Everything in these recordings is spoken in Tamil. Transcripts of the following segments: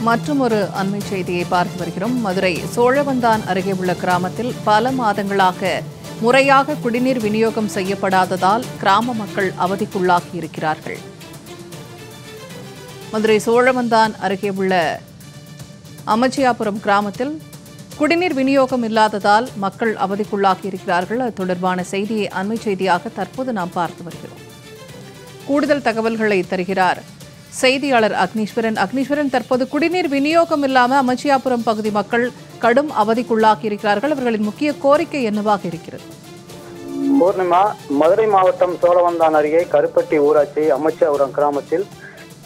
மற்றுமொரு அண்மை செய்தியை பார்த்து வருகிறோம். மதுரை சோழவந்தான் அருகே உள்ள கிராமத்தில் பல மாதங்களாக முறையாக குடிநீர் விநியோகம் செய்யப்படாததால் கிராம மக்கள் அவதிக்குள்ளாகி இருக்கிறார்கள். மதுரை சோழவந்தான் அருகே உள்ள அமச்சியாபுரம் கிராமத்தில் குடிநீர் விநியோகம் இல்லாததால் மக்கள் அவதிக்குள்ளாகி இருக்கிறார்கள். அது தொடர்பான செய்தியை அண்மை செய்தியாக தற்போது நாம் பார்த்து வருகிறோம். கூடுதல் தகவல்களை தருகிறார் செய்தியாளர் அக்னீஸ்வரன். அக்னீஸ்வரன், தற்போது குடிநீர் விநியோகம் இல்லாமல் அமச்சியாபுரம் பகுதி மக்கள் கடும் அவதிக்குள்ளாகி இருக்கிறார்கள். அவர்களின் முக்கிய கோரிக்கை என்னவாக இருக்கிறது? பூர்ணிமா, மதுரை மாவட்டம் சோழவந்தான் அருகே கருப்பட்டி ஊராட்சி அமச்சியாபுரம் கிராமத்தில்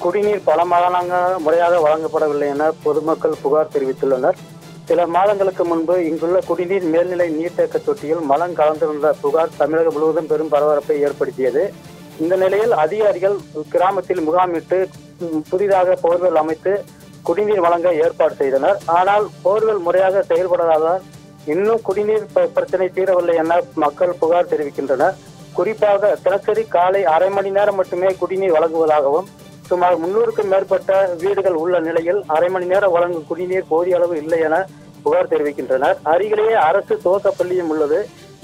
குடிநீர் பல மாதங்களாக முறையாக வழங்கப்படவில்லை என பொதுமக்கள் புகார் தெரிவித்துள்ளனர். சில மாதங்களுக்கு முன்பு இங்குள்ள குடிநீர் மேல்நிலை நீர்த்தேக்க தொட்டியில் மலம் கலந்திருந்த புகார் தமிழகம் முழுவதும் பெரும் பரபரப்பை ஏற்படுத்தியது. இந்த நிலையில் அதிகாரிகள் கிராமத்தில் முகாமிட்டு புதிதாக போர்வெல் அமைத்து குடிநீர் வழங்க ஏற்பாடு செய்தனர். ஆனால் போர்வெல் முறையாக செயல்படாததால் இன்னும் குடிநீர் பிரச்சனை தீரவில்லை என மக்கள் புகார் தெரிவிக்கின்றனர். குறிப்பாக தினசரி காலை அரை மணி நேரம் மட்டுமே குடிநீர் வழங்குவதாகவும் சுமார் 300க்கும் மேற்பட்ட வீடுகள் உள்ள நிலையில் அரை மணி நேரம் வழங்கும் குடிநீர் போதிய அளவு இல்லை என புகார் தெரிவிக்கின்றனர். அருகிலேயே அரசு துவக்க பள்ளியும் உள்ளது.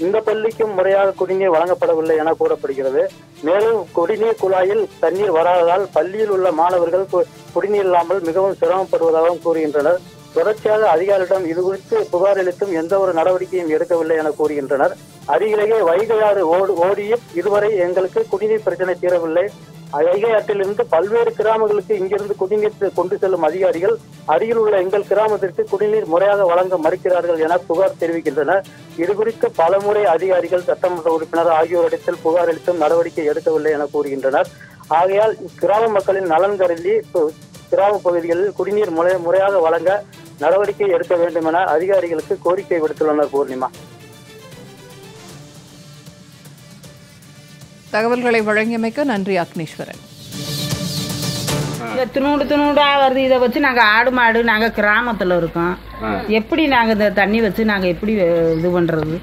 இந்த பள்ளிக்கும் முறையாக குடிநீர் வழங்கப்படவில்லை என கூறப்படுகிறது. மேலும் குடிநீர் குழாயில் தண்ணீர் வராததால் பள்ளியில் உள்ள மாணவர்கள் குடிநீர் இல்லாமல் மிகவும் சிரமப்படுவதாகவும் கூறுகின்றனர். தொடர்ச்சியாக அதிகாரிகளிடம் இதுகுறித்து புகார் அளித்தும் எந்த ஒரு நடவடிக்கையும் எடுக்கவில்லை என கூறுகின்றனர். அருகிலேயே வைகை ஆறு ஓடியும் இதுவரை எங்களுக்கு குடிநீர் பிரச்சனை தீரவில்லை. வைகை ஆற்றிலிருந்து பல்வேறு கிராமங்களுக்கு இங்கிருந்து குடிநீர் கொண்டு செல்லும் அதிகாரிகள் அருகில் உள்ள எங்கள் கிராமத்திற்கு குடிநீர் முறையாக வழங்க மறுக்கிறார்கள் என புகார் தெரிவிக்கின்றனர். இதுகுறித்து பலமுறை அதிகாரிகள், சட்டமன்ற உறுப்பினர் ஆகியோரிடத்தில் புகார் அளித்தும் நடவடிக்கை எடுக்கவில்லை என கூறுகின்றனர். ஆகையால் கிராம மக்களின் நலன் கருதி கிராம பகுதிகளில் குடிநீர் முறையாக வழங்க நடவடிக்கை எடுக்க வேண்டும் என அதிகாரிகளுக்கு கோரிக்கை விடுத்துள்ளனர். பூர்ணிமா, தகவல்களை வழங்கியமைக்க நன்றி அக்னீஸ்வரன். துணுண்டா வருது. இதை வச்சு நாங்கள் ஆடு மாடு, நாங்கள் கிராமத்தில் இருக்கோம். எப்படி நாங்கள் இந்த தண்ணி வச்சு நாங்கள் எப்படி இது பண்ணுறது?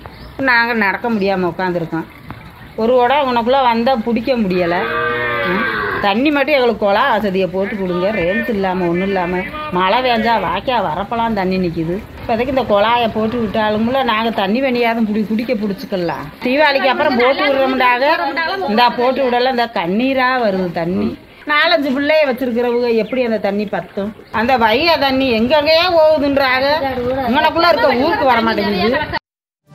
நாங்கள் நடக்க முடியாமல் உட்காந்துருக்கோம். ஒரு உடம் உனக்குள்ளே வந்தால் பிடிக்க முடியலை. தண்ணி மட்டும் எங்களுக்கு குழா வசதியை போட்டு கொடுங்க. ரேஞ்ச் இல்லாமல் ஒன்றும் இல்லாமல் மழை வேஞ்சா வாய்க்கா வரப்பெல்லாம் தண்ணி நிற்கிது. இப்போதைக்கு இந்த குழாயை போட்டு விட்டாலும்ல நாங்கள் தண்ணி வேணியாவது குடிக்க பிடிச்சிக்கலாம். தீபாவளிக்கு அப்புறம் போட்டு விடுறோம்டாக இந்தா போட்டு விடலாம். இந்த கண்ணீராக வருது தண்ணி. 4-5 பிள்ளைய வச்சிருக்கிறவங்க எப்படி அந்த தண்ணி பத்தும்? அந்த வைகை தண்ணி எங்கெங்கேயோ போகுதுன்றாங்க. இங்கனக்குள்ளே இருக்க ஊருக்கு வர மாட்டேங்குது.